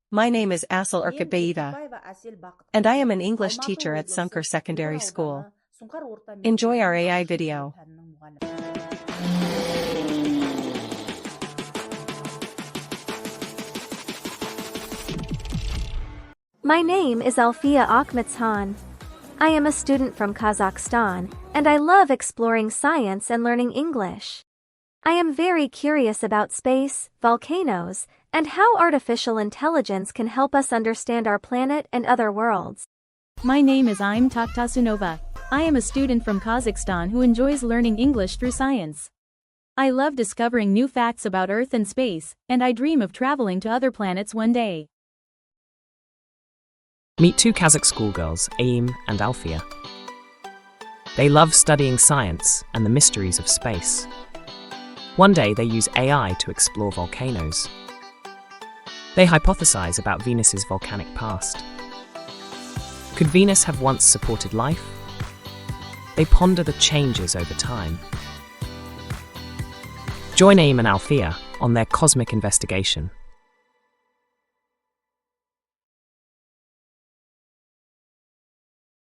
My name is Asıl Erkutbayeva, and I am an English teacher at Sunker Secondary School. Enjoy our AI video. My name is Alfia Akhmetshan. I am a student from Kazakhstan, and I love exploring science and learning English. I am very curious about space, volcanoes, and how artificial intelligence can help us understand our planet and other worlds. My name is Aim Taktasunova. I am a student from Kazakhstan who enjoys learning English through science. I love discovering new facts about Earth and space, and I dream of traveling to other planets one day. Meet two Kazakh schoolgirls, Aim and Alfia. They love studying science and the mysteries of space. One day they use AI to explore volcanoes. They hypothesize about Venus's volcanic past. Could Venus have once supported life? They ponder the changes over time. Join Aim and Alfia on their cosmic investigation.